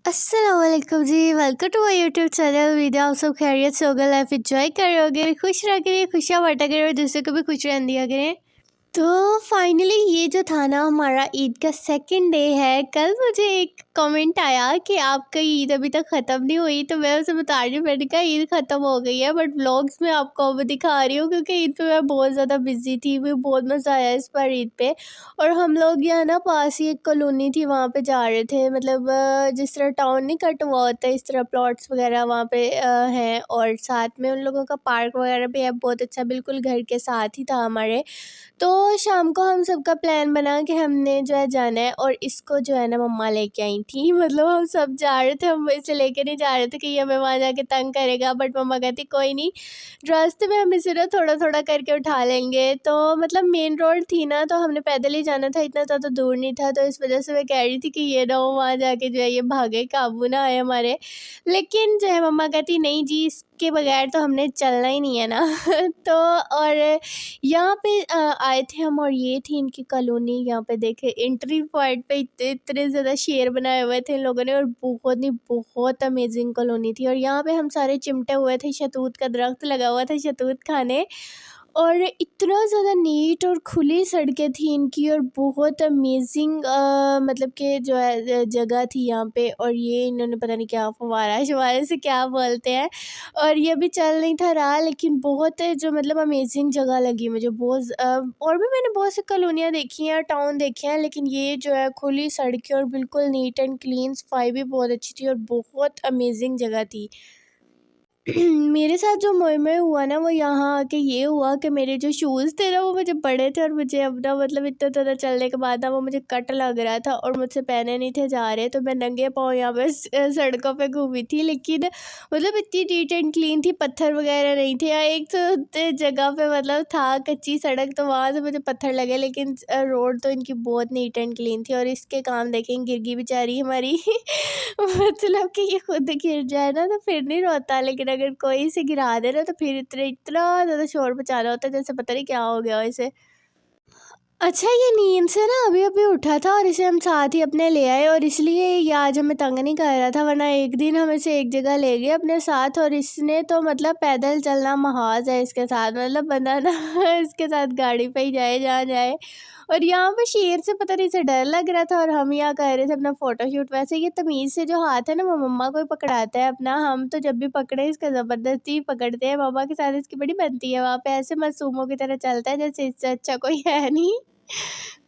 अस्सलाम जी। Welcome to my YouTube channel. Video आप सब खैरियत से होगा, लाइफ इंजॉय कर रहे होगे, खुश रह करें, खुशियाँ बांटा करें और दूसरे को भी खुश रहने दिया करें। तो फाइनली ये जो था ना, हमारा ईद का सेकंड डे है। कल मुझे एक कमेंट आया कि आपका ईद अभी तक ख़त्म नहीं हुई, तो मैं उसे बता रही हूँ, मैंने कहा ईद ख़त्म हो गई है, बट व्लॉग्स में आपको अब दिखा रही हूँ क्योंकि ईद पे मैं बहुत ज़्यादा बिजी थी। मुझे बहुत मज़ा आया इस बार ईद पे। और हम लोग यहाँ ना पास ही एक कॉलोनी थी, वहाँ पे जा रहे थे। मतलब जिस तरह टाउन नहीं कट हुआ होता है, इस तरह प्लॉट्स वगैरह वहाँ पे हैं, और साथ में उन लोगों का पार्क वगैरह भी है बहुत अच्छा, बिल्कुल घर के साथ ही था हमारे। तो शाम को हम सबका प्लान बना कि हमने जो है जाना है, और इसको जो है ना मम्मा लेके आई थी। मतलब हम सब जा रहे थे, हम इसे लेके नहीं जा रहे थे कि ये हमें वहाँ जाके तंग करेगा, बट मम्मा कहती कोई नहीं, रास्ते में हम इसे ना थोड़ा थोड़ा करके उठा लेंगे। तो मतलब मेन रोड थी ना, तो हमने पैदल ही जाना था, इतना ज़्यादा दूर नहीं था। तो इस वजह से मैं कह रही थी कि ये ना हो वहाँ जाके जो है ये भागे, काबू ना आए हमारे। लेकिन जो है मम्मा कहती नहीं जी, इसके बगैर तो हमने चलना ही नहीं है ना। तो और यहाँ पे आए थे हम, और ये थी इनकी कॉलोनी। यहाँ पे देखे एंट्री पॉइंट पे इतने इतने ज़्यादा शेर बनाए हुए थे इन लोगों ने, और बहुत ही बहुत अमेजिंग कॉलोनी थी। और यहाँ पे हम सारे चिमटे हुए थे, शहतूत का दरख्त लगा हुआ था शहतूत खाने, और इतना ज़्यादा नीट और खुली सड़कें थी इनकी, और बहुत अमेजिंग मतलब कि जो है जगह थी यहाँ पे। और ये इन्होंने पता नहीं क्या फव्वारा शवारे से क्या बोलते हैं, और ये भी चल नहीं था रहा, लेकिन बहुत जो मतलब अमेजिंग जगह लगी मुझे बहुत। और भी मैंने बहुत सी कॉलोनियाँ देखी हैं, टाउन देखे हैं, लेकिन ये जो है खुली सड़कें और बिल्कुल नीट एंड क्लीन, सफाई भी बहुत अच्छी थी, और बहुत अमेजिंग जगह थी। मेरे साथ जो मोह हुआ ना, वो यहाँ आके ये हुआ कि मेरे जो शूज़ थे ना, वो मुझे बड़े थे, और मुझे अपना मतलब इतना ज़्यादा चलने के बाद ना वो मुझे कट लग रहा था, और मुझसे पहने नहीं थे जा रहे। तो मैं नंगे पाँव यहाँ पे सड़कों पे घूमी थी, लेकिन मतलब इतनी नीट एंड क्लीन थी, पत्थर वगैरह नहीं थे। या एक तो जगह पे मतलब था कच्ची सड़क, तो वहाँ से मुझे पत्थर लगे, लेकिन रोड तो इनकी बहुत नीट एंड क्लीन थी। और इसके काम देखें, गिर गई बेचारी हमारी। मतलब कि ये खुद गिर जाए ना तो फिर नहीं रोता, लेकिन अगर कोई इसे गिरा दे ना, तो फिर इतना ज़्यादा शोर मचा रहा होता है जैसे पता नहीं क्या हो गया हो इसे। अच्छा, ये नींद से ना अभी अभी उठा था, और इसे हम साथ ही अपने ले आए, और इसलिए ये आज हमें तंग नहीं कर रहा था, वरना एक दिन हम इसे एक जगह ले गए अपने साथ। और इसने तो मतलब पैदल चलना महाज है इसके साथ, मतलब बंदा ना इसके साथ गाड़ी पे ही जाए जहाँ जाए। और यहाँ पे शेर से पता नहीं से डर लग रहा था, और हम यहाँ कर रहे थे अपना फोटोशूट। वैसे ये तमीज़ से जो हाथ है ना, वो मम्मा को ही पकड़ाता है अपना। हम तो जब भी पकड़े इसका ज़बरदस्ती पकड़ते हैं, मम्मा के साथ इसकी बड़ी बनती है। वहाँ पे ऐसे मासूमों की तरह चलता है जैसे इससे अच्छा कोई है नहीं।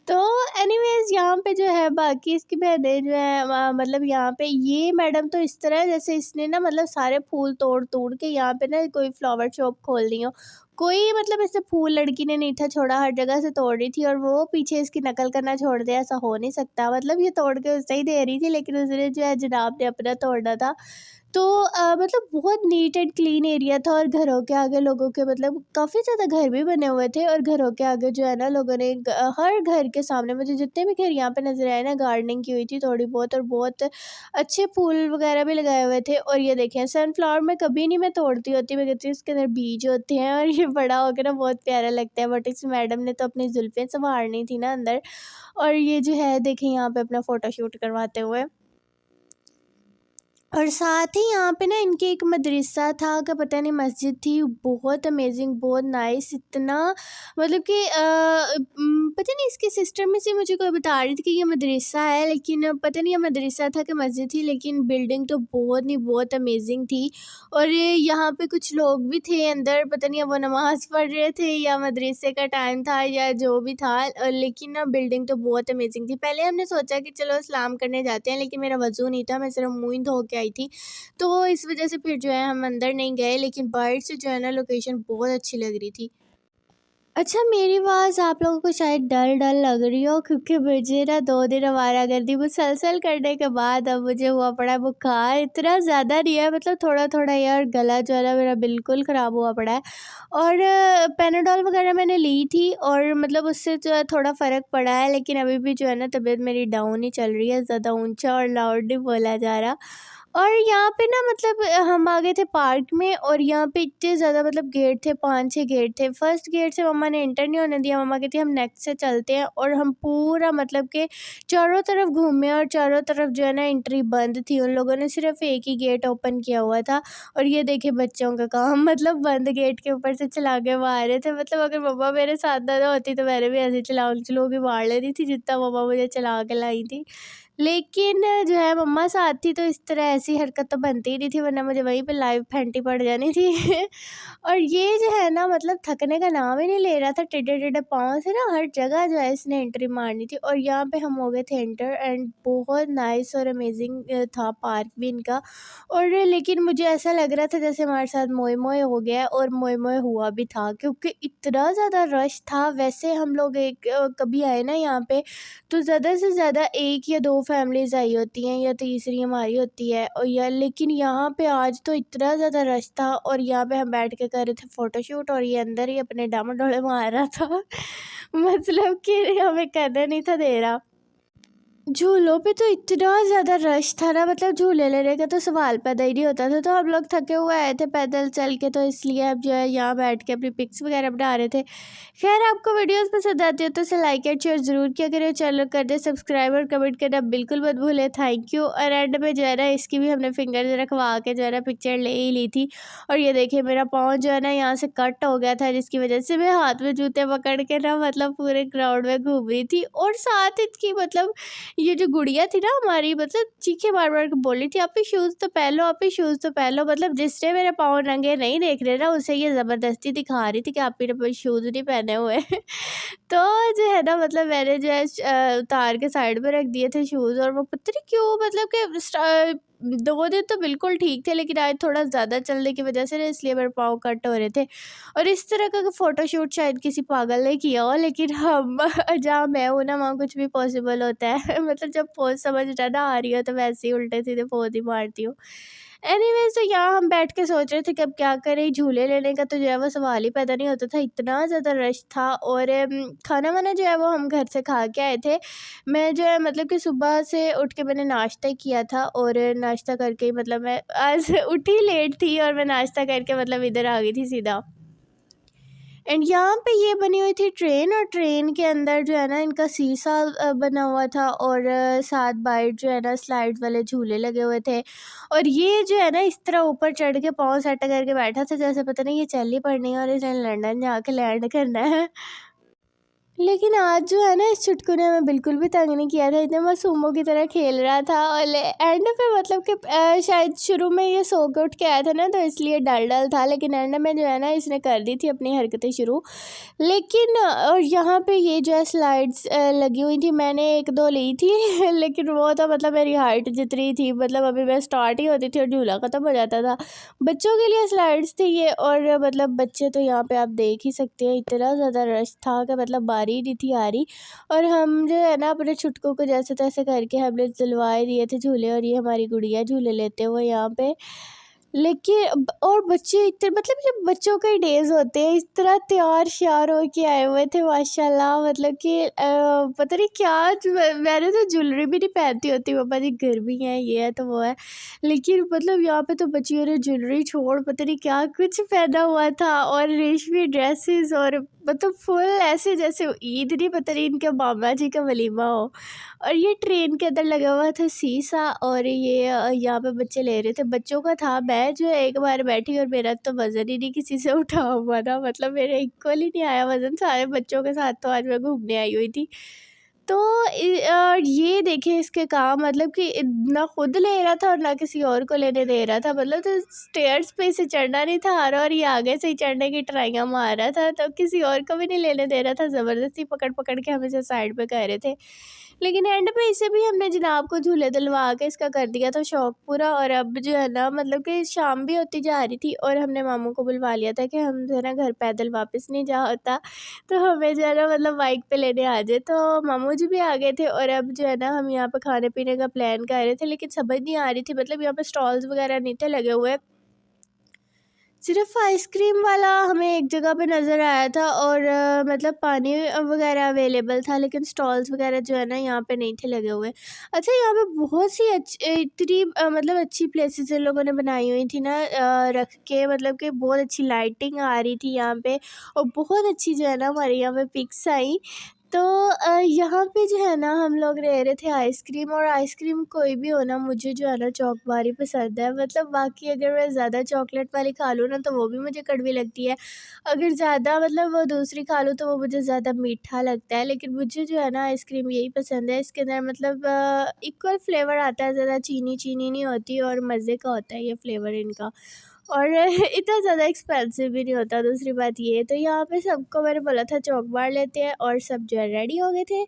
तो एनीवेज़ यहाँ पे जो है बाकी इसकी बहनें जो है मतलब यहाँ पे ये मैडम तो इस तरह है जैसे इसने ना मतलब सारे फूल तोड़ तोड़ के यहाँ पे ना कोई फ्लावर शॉप खोल दी हो। कोई मतलब ऐसे फूल लड़की ने नहीं था छोड़ा, हर जगह से तोड़ रही थी, और वो पीछे इसकी नकल करना छोड़ दे, ऐसा हो नहीं सकता। मतलब ये तोड़ के उससे ही दे रही थी, लेकिन उसने जो है जनाब ने अपना तोड़ना था। तो मतलब बहुत नीट एंड क्लीन एरिया था, और घरों के आगे लोगों के मतलब काफ़ी ज़्यादा घर भी बने हुए थे, और घरों के आगे जो है ना लोगों ने हर घर के सामने मुझे जितने भी घर यहाँ पे नज़र आए ना, गार्डनिंग की हुई थी थोड़ी बहुत, और बहुत अच्छे फूल वगैरह भी लगाए हुए थे। और ये देखें, सनफ्लावर में कभी नहीं मैं तोड़ती होती, मैं कहती हूँ इसके अंदर बीज होते हैं, और ये बड़ा होकर ना बहुत प्यारा लगता है। बट इस मैडम ने तो अपनी जुल्फ़ें संवारनी थी ना अंदर। और ये जो है देखें यहाँ पे अपना फ़ोटोशूट करवाते हुए। और साथ ही यहाँ पे ना इनके एक मदरसा था कि पता नहीं मस्जिद थी, बहुत अमेजिंग, बहुत नाइस, इतना मतलब कि पता नहीं इसकी सिस्टर में से मुझे कोई बता रही थी कि ये मदरसा है, लेकिन पता नहीं ये मदरसा था कि मस्जिद थी, लेकिन बिल्डिंग तो बहुत नहीं बहुत अमेजिंग थी। और ये यहाँ पे कुछ लोग भी थे अंदर, पता नहीं वो नमाज़ पढ़ रहे थे या मदरसे का टाइम था या जो भी था। लेकिन ना बिल्डिंग तो बहुत अमेजिंग थी। पहले हमने सोचा कि चलो सलाम करने जाते हैं, लेकिन मेरा वज़ू नहीं था, मैं सिर्फ मुँह ही धो के आई थी, तो इस वजह से फिर जो है हम अंदर नहीं गए। लेकिन बाहर से जो है ना लोकेशन बहुत अच्छी लग रही थी। अच्छा, मेरी आवाज़ आप लोगों को शायद डल डल लग रही हो, क्योंकि मुझे ना 2 दिन आवारागर्दी मुसलसल करने के बाद अब मुझे हुआ पड़ा है बुखार। इतना ज़्यादा नहीं है, मतलब थोड़ा थोड़ा ही है, और गला जो है ना मेरा बिल्कुल ख़राब हुआ पड़ा है। और पैनाडोल वगैरह मैंने ली थी, और मतलब उससे जो है थोड़ा फ़र्क पड़ा है, लेकिन अभी भी जो है ना तबीयत मेरी डाउन ही चल रही है, ज़्यादा ऊंचा और लाउड नहीं बोला जा रहा। और यहाँ पे ना मतलब हम आ गए थे पार्क में, और यहाँ पे इतने ज़्यादा मतलब गेट थे, 5-6 गेट थे। फर्स्ट गेट से मम्मा ने एंटर नहीं होने दिया। मम्मा कहती हम नेक्स्ट से चलते हैं, और हम पूरा मतलब के चारों तरफ घूमे, और चारों तरफ जो है ना एंट्री बंद थी। उन लोगों ने सिर्फ एक ही गेट ओपन किया हुआ था, और ये देखिए बच्चों का काम, मतलब बंद गेट के ऊपर से चला के मार रहे थे। मतलब अगर मम्मा मेरे साथ ना होती तो मैंने भी ऐसे चलो के मार लेनी थी जितना मम्मा मुझे चला के लाई थी। लेकिन जो है मम्मा साथ थी तो इस तरह ऐसी हरकत तो बनती ही नहीं थी, वरना मुझे वहीं पे लाइव फेंटी पड़ जानी थी। और ये जो है ना मतलब थकने का नाम ही नहीं ले रहा था, टेढ़े टेढ़े पाँव से ना हर जगह जो है इसने एंट्री मारनी थी। और यहाँ पे हम हो गए थे एंटर, एंड बहुत नाइस और अमेजिंग था पार्क भी इनका। और लेकिन मुझे ऐसा लग रहा था जैसे हमारे साथ मोए मोए हो गया, और मोए मोए हुआ भी था, क्योंकि इतना ज़्यादा रश था। वैसे हम लोग एक कभी आए ना यहाँ पे तो ज़्यादा से ज़्यादा 1 या 2 फैमिलीज़ आई होती हैं, या तीसरी हमारी होती है, और या लेकिन यहाँ पे आज तो इतना ज़्यादा रश था। और यहाँ पे हम बैठ के कर रहे थे फ़ोटोशूट, और ये अंदर ही अपने डम डोले मार रहा था। मतलब कि हमें करने नहीं था दे रहा। झूलों पे तो इतना ज़्यादा रश था ना, मतलब झूले लेने का तो सवाल पैदा ही नहीं होता था। तो हम लोग थके हुए आए थे पैदल चल के, तो इसलिए अब जो है यहाँ बैठ के अपनी पिक्स वगैरह बना रहे थे। खैर आपको वीडियोस पसंद आती है तो इसे लाइक एंड शेयर ज़रूर किया करें, चैनल कर दे सब्सक्राइब और कमेंट करना बिल्कुल मत भूलें। Thank you. और एंड में जो है ना इसकी भी हमने फिंगर रखवा के जो है ना पिक्चर ले ही ली थी। और ये देखिए मेरा पाँव जो है ना यहाँ से कट हो गया था, जिसकी वजह से मैं हाथ में जूते पकड़ के ना मतलब पूरे ग्राउंड में घूम रही थी। और साथ इसकी मतलब ये जो गुड़िया थी ना हमारी, मतलब चीखे मार मार के बोल रही थी आप ही शूज़ तो पहन लो, आप ही शूज़ तो पहन लो। मतलब जिसने मेरे पाँव नंगे नहीं देख रहे ना उसे ये ज़बरदस्ती दिखा रही थी कि आप ही ने शूज़ नहीं पहने हुए। तो जो है ना मतलब मैंने जो है उतार के साइड में रख दिए थे शूज़, और वो पता नहीं क्यों मतलब कि 2 दिन तो बिल्कुल ठीक थे, लेकिन आज थोड़ा ज़्यादा चलने की वजह से ना इसलिए मेरे पाँव कट हो रहे थे। और इस तरह का फ़ोटोशूट शायद किसी पागल ने किया हो, लेकिन हम जहाँ मैं हूँ ना वहाँ कुछ भी पॉसिबल होता है। मतलब जब पोज़ समझ ना आ रही हो तो वैसे ही उल्टे-सीधे पोज़ ही मारती हूँ। एनीवेज़ तो यहाँ हम बैठ के सोच रहे थे कि अब क्या करें, झूले लेने का तो जो है वो सवाल ही पैदा नहीं होता था, इतना ज़्यादा रश था। और खाना-वाना जो है वो हम घर से खा के आए थे। मैं जो है मतलब कि सुबह से उठ के मैंने नाश्ता किया था, और नाश्ता करके ही मतलब मैं आज उठी लेट थी, और मैं नाश्ता करके मतलब इधर आ गई थी सीधा। एंड यहाँ पे ये बनी हुई थी ट्रेन, और ट्रेन के अंदर जो है ना इनका शीशा बना हुआ था, और साथ बाइट जो है ना स्लाइड वाले झूले लगे हुए थे। और ये जो है ना इस तरह ऊपर चढ़ के पाँव सेट करके बैठा था जैसे पता नहीं ये चल ही पड़नी है और इसने लंदन जाके लैंड करना है। लेकिन आज जो है ना इस चुटकू ने हमें बिल्कुल भी तंग नहीं किया था, इतने मासूमों की तरह खेल रहा था। और एंड पे मतलब कि शायद शुरू में ये सो के उठ के आया था ना तो इसलिए डल डल था, लेकिन एंड में जो है ना इसने कर दी थी अपनी हरकतें शुरू। लेकिन और यहाँ पे ये जो है स्लाइड्स लगी हुई थी, मैंने 1-2 ली थी लेकिन वो तो मतलब मेरी हाइट जितनी थी, मतलब अभी मैं स्टार्ट ही होती थी और झूला ख़त्म हो जाता था। बच्चों के लिए स्लाइड्स थी ये, और मतलब बच्चे तो यहाँ पे आप देख ही सकते हैं इतना ज़्यादा रश था कि मतलब बारी नहीं थी आ रही। और हम जो है ना अपने छुटकू को जैसे तैसे करके हमने दिलवाए दिए थे झूले, और ये हमारी गुड़िया झूले लेते हुए यहाँ पे। लेकिन और बच्चे इतने मतलब ये बच्चों के डेज़ होते हैं, इस तरह तैयार श्यार होके आए हुए थे माशाल्लाह। मतलब कि पता नहीं क्या मैंने तो ज्वेलरी भी नहीं पहनती होती, पापा जी गर्मी है ये है तो वो है, लेकिन मतलब यहाँ पे तो बच्चियों ने ज्वेलरी छोड़ पता नहीं क्या कुछ पहना हुआ था, और रेशमी ड्रेसेस, और मतलब फुल ऐसे जैसे ईद नहीं पता नहीं इनके मामा जी का वलीमा हो। और ये ट्रेन के अंदर लगा हुआ था शीशा, और ये यहाँ पे बच्चे ले रहे थे, बच्चों का था। मैं जो है एक बार बैठी और मेरा तो वज़न ही नहीं किसी से उठा हुआ था, मतलब मेरे इक्वल ही नहीं आया वज़न सारे बच्चों के साथ, तो आज मैं घूमने आई हुई थी। तो ये देखिए इसके काम, मतलब कि ना खुद ले रहा था और ना किसी और को लेने दे रहा था। मतलब तो स्टेयर्स पे इसे चढ़ना नहीं था आ रहा, और ये आगे से ही चढ़ने की ट्राइयाँ मार रहा था, तो किसी और को भी नहीं लेने दे रहा था, ज़बरदस्ती पकड़ पकड़ के हमेशा साइड पे कर रहे थे। लेकिन एंड पे इसे भी हमने जनाब को झूले दिलवा के इसका कर दिया था शौक पूरा। और अब जो है ना मतलब कि शाम भी होती जा रही थी, और हमने मामू को बुलवा लिया था कि हम जो है ना घर पैदल वापस नहीं जा होता, तो हमें जो है ना मतलब बाइक पे लेने आ जाए। तो मामू जी भी आ गए थे, और अब जो है ना हम यहाँ पे खाने पीने का प्लान कर रहे थे, लेकिन समझ नहीं आ रही थी, मतलब यहाँ पे स्टॉल्स वगैरह नहीं थे लगे हुए, सिर्फ आइसक्रीम वाला हमें एक जगह पे नज़र आया था और मतलब पानी वगैरह अवेलेबल था, लेकिन स्टॉल्स वगैरह जो है ना यहाँ पे नहीं थे लगे हुए। अच्छा, यहाँ पे बहुत सी इतनी मतलब अच्छी प्लेसेस इन लोगों ने बनाई हुई थी ना, रख के, मतलब कि बहुत अच्छी लाइटिंग आ रही थी यहाँ पे, और बहुत अच्छी जो है ना हमारे यहाँ पे पिक्स आई। तो यहाँ पे जो है ना हम लोग ले रहे थे आइसक्रीम, और आइसक्रीम कोई भी हो ना, मुझे जो है ना चॉकबार ही पसंद है। मतलब बाकी अगर मैं ज़्यादा चॉकलेट वाली खा लूँ ना तो वो भी मुझे कड़वी लगती है, अगर ज़्यादा मतलब वो दूसरी खा लूँ तो वो मुझे ज़्यादा मीठा लगता है। लेकिन मुझे जो है ना आइसक्रीम यही पसंद है, इसके अंदर मतलब इक्वल फ्लेवर आता है, ज़्यादा चीनी चीनी नहीं होती, और मज़े का होता है ये फ्लेवर इनका, और इतना ज़्यादा एक्सपेंसिव भी नहीं होता। दूसरी बात ये, तो यहाँ पे सबको मैंने बोला था चॉक बार लेते हैं, और सब जो है रेडी हो गए थे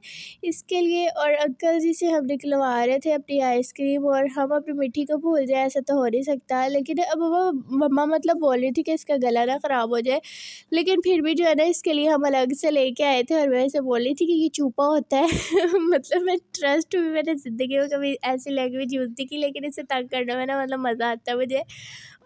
इसके लिए, और अंकल जी से हम निकलवा रहे थे अपनी आइसक्रीम, और हम अपनी मिट्टी को भूल जाए ऐसा तो हो नहीं सकता। लेकिन अब वो मम्मा मतलब बोल रही थी कि इसका गला ना ख़राब हो जाए, लेकिन फिर भी जो है ना इसके लिए हम अलग से लेके आए थे, और मैं ऐसे बोल रही थी कि ये चूपा होता है मतलब मैं ट्रस्ट भी मैंने ज़िंदगी में कभी ऐसी लैंग्वेज यूज़ नहीं की, लेकिन इसे तंग करने में ना मतलब मज़ा आता है मुझे।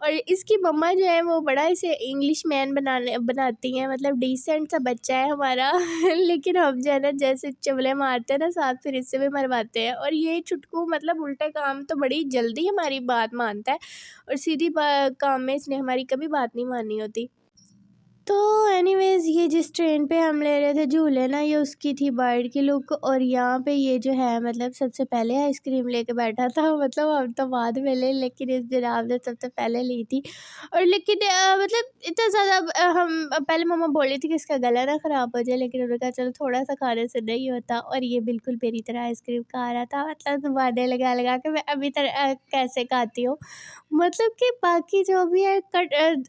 और इसकी मम्मा जो है वो बड़ा इसे इंग्लिश मैन बनाती हैं, मतलब डिसेंट सा बच्चा है हमारा लेकिन हम जो है ना जैसे चवले मारते हैं ना साथ, फिर इससे भी मरवाते हैं। और ये चुटकू मतलब उल्टा काम तो बड़ी जल्दी हमारी बात मानता है, और सीधी काम में इसने हमारी कभी बात नहीं माननी होती। तो एनीवेज़, ये जिस ट्रेन पे हम ले रहे थे झूले ना, ये उसकी थी बाहर की लुक, और यहाँ पे ये जो है मतलब सबसे पहले आइसक्रीम लेके बैठा था मतलब हम तो बाद में ले, लेकिन इस जनाब ने सबसे पहले ली थी। और लेकिन मतलब इतना ज़्यादा हम पहले मम्मा बोल रही थी कि इसका गला ना ख़राब हो जाए, लेकिन उन्होंने कहा चलो थोड़ा सा खाने से नहीं होता, और ये बिल्कुल मेरी तरह आइसक्रीम खा रहा था, मतलब बहाने लगा लगा के मैं अभी तक कैसे खाती हूँ। मतलब कि बाकी जो भी है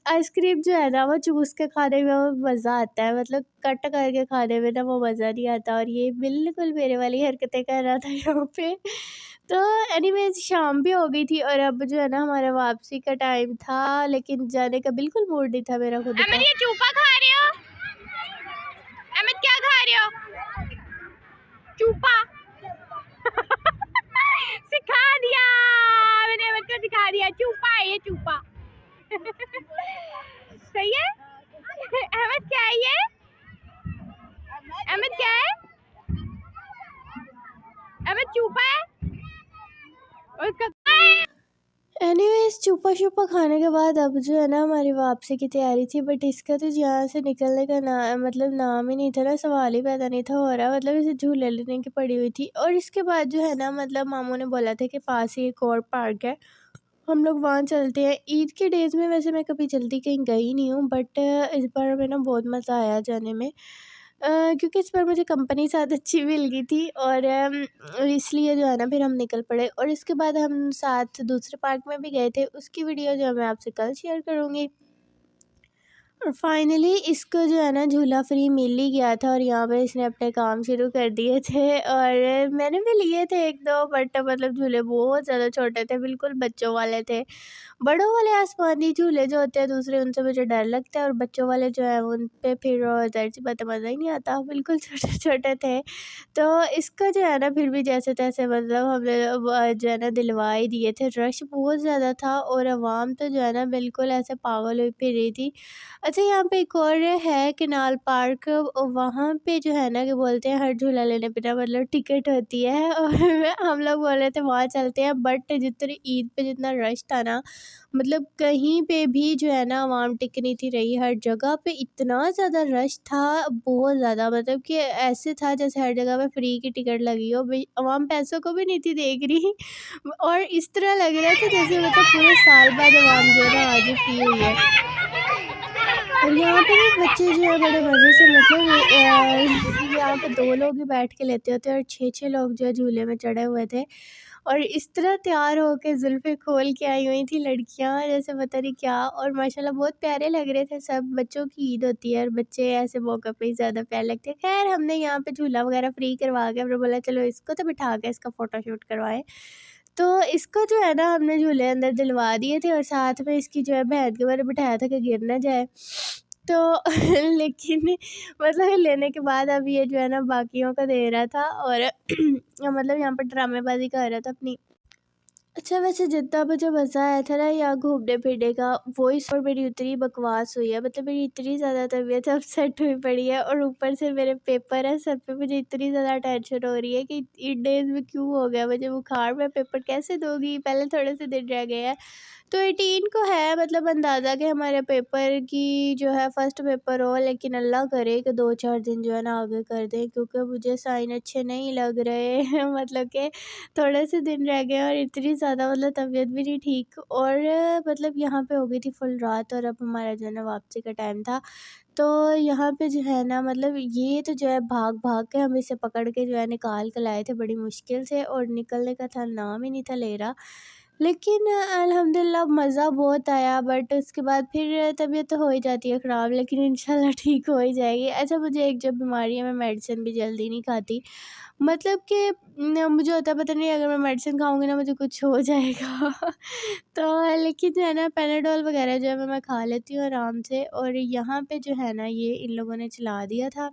आइसक्रीम जो है ना वो चूस के खाने में वो मज़ा आता है, मतलब कट करके खाने में ना वो मज़ा नहीं आता, और ये बिल्कुल मेरे वाली हरकतें कर रहा था यहाँ पे। तो एनीवेज शाम भी हो गई थी, और अब जो है ना हमारा वापसी का टाइम था, लेकिन जाने का बिल्कुल मूड नहीं था मेरा खुद का। ये चूपा खा रहे हो? अमित क्या खा रहे हो? चूपा सिखा दिया मैंने, अमित को सिखा दिया, चूपा है ये, चूपा सही है। अमित क्या है ये? अमित क्या है? अमित चूपा है और उसका एनीवेज चूपा शुपा खाने के बाद अब जो है ना हमारी वापसी की तैयारी थी, बट इसका तो यहाँ से निकलने का मतलब नाम ही नहीं था ना, सवाल ही पैदा नहीं था हो रहा, मतलब इसे झूले लेने की पड़ी हुई थी। और इसके बाद जो है ना मतलब मामू ने बोला था कि पास ही एक और पार्क है, हम लोग वहाँ चलते हैं। ईद के डेज़ में वैसे मैं कभी जल्दी कहीं गई नहीं हूँ, बट इस बार हमें ना बहुत मज़ा आया जाने में, क्योंकि इस बार मुझे कंपनी साथ अच्छी मिल गई थी, और इसलिए जो है ना फिर हम निकल पड़े, और इसके बाद हम साथ दूसरे पार्क में भी गए थे, उसकी वीडियो जो है मैं आपसे कल शेयर करूँगी। और फाइनली इसको जो है ना झूला फ्री मिल ही गया था, और यहाँ पे इसने अपने काम शुरू कर दिए थे, और मैंने भी लिए थे एक दो, बट मतलब झूले बहुत ज़्यादा छोटे थे, बिल्कुल बच्चों वाले थे। बड़ों वाले आसमानी झूले जो होते हैं दूसरे, उनसे मुझे डर लगता है, और बच्चों वाले जो है उन पे फिर ज़ाहिर सी बात है मज़ा ही नहीं आता, बिल्कुल छोटे छोटे थे। तो इसका जो है ना फिर भी जैसे तैसे मतलब हमने जो है ना दिलवा ही दिए थे। रश बहुत ज़्यादा था, और आवाम तो जो है ना बिल्कुल ऐसे पागल हुई फिर रही थी। अच्छा, यहाँ पे एक और है कैनाल पार्क, वहाँ पे जो है ना कि बोलते हैं हर झूला लेने पे ना मतलब टिकट होती है और हम लोग बोल रहे थे वहाँ चलते हैं, बट जितनी ईद पे जितना रश था ना, मतलब कहीं पे भी जो है ना आवाम टिक नहीं थी रही, हर जगह पे इतना ज़्यादा रश था, बहुत ज़्यादा, मतलब कि ऐसे था जैसे हर जगह पे फ्री की टिकट लगी हो भाई, आवाम पैसों को भी नहीं थी देख रही और इस तरह लग रहा था जैसे मतलब पूरे साल बाद आवाम जो है ना आज ही फ्री हुई है। और यहाँ पे भी बच्चे जो है बड़े मज़े से मतलब यहाँ पे 2 लोग ही बैठ के लेते होते, और 6-6 लोग जो है झूले में चढ़े हुए थे, और इस तरह तैयार होके जुल्फ़ें खोल के आई हुई थी लड़कियाँ जैसे पता नहीं क्या, और माशाल्लाह बहुत प्यारे लग रहे थे सब। बच्चों की ईद होती है और बच्चे ऐसे मौके पे ही ज़्यादा प्यारे लगते हैं। ख़ैर हमने यहाँ पे झूला वगैरह फ्री करवा के हमने बोला चलो इसको तो बिठा के इसका फ़ोटोशूट करवाएँ। तो इसको जो है ना हमने झूले अंदर दिलवा दिए थे, और साथ में इसकी जो है बहन के मैंने बिठाया था कि गिर ना जाए। तो लेकिन मतलब लेने के बाद अब ये जो है ना बाकियों को दे रहा था, और मतलब यहाँ पर ड्रामेबाज़ी कर रहा था अपनी। अच्छा, वैसे जितना मुझे मज़ा आया था ना यहाँ घूमने फिरने का, वॉइस और मेरी उतनी बकवास हुई है, मतलब मेरी इतनी ज़्यादा तबीयत अपसेट हुई पड़ी है और ऊपर से मेरे पेपर है सर पे, मुझे इतनी ज़्यादा टेंशन हो रही है कि इन डेज़ में क्यों हो गया मुझे बुखार, मैं पेपर कैसे दूंगी, पहले थोड़े से दिन रह गए हैं। तो 18 को है, मतलब अंदाज़ा कि हमारे पेपर की जो है फर्स्ट पेपर हो, लेकिन अल्लाह करे कि 2-4 दिन जो है ना आगे कर दें, क्योंकि मुझे साइन अच्छे नहीं लग रहे हैं मतलब कि थोड़े से दिन रह गए और इतनी ज़्यादा मतलब तबीयत भी नहीं ठीक, और मतलब यहाँ पे हो गई थी फुल रात और अब हमारा जो है ना वापसी का टाइम था। तो यहाँ पे जो है ना, मतलब ये तो जो है भाग भाग के हम इसे पकड़ के जो है निकाल के लाए थे बड़ी मुश्किल से, और निकलने का था नाम ही नहीं था ले रहा। लेकिन अल्हम्दुलिल्लाह मज़ा बहुत आया, बट उसके बाद फिर तबीयत तो हो ही जाती है ख़राब, लेकिन इंशाल्लाह ठीक हो ही जाएगी। अच्छा, मुझे एक जो बीमारी है, मैं मेडिसिन भी जल्दी नहीं खाती, मतलब कि मुझे होता है पता नहीं अगर मैं मेडिसिन खाऊँगी ना मुझे कुछ हो जाएगा तो लेकिन जो है ना पैराडोल वगैरह जो है मैं खा लेती हूँ आराम से, और यहाँ पे जो है ना ये इन लोगों ने चला दिया था,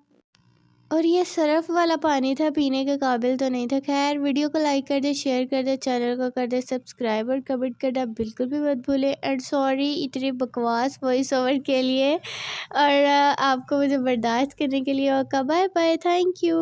और ये सरफ़ वाला पानी था, पीने के काबिल तो नहीं था। ख़ैर, वीडियो को लाइक कर दें, शेयर कर दें, चैनल को कर दें सब्सक्राइब और कमेंट करना बिल्कुल भी मत भूलें, एंड सॉरी इतनी बकवास वॉइस ओवर के लिए, और आपको मुझे बर्दाश्त करने के लिए। और बाय बाय, थैंक यू।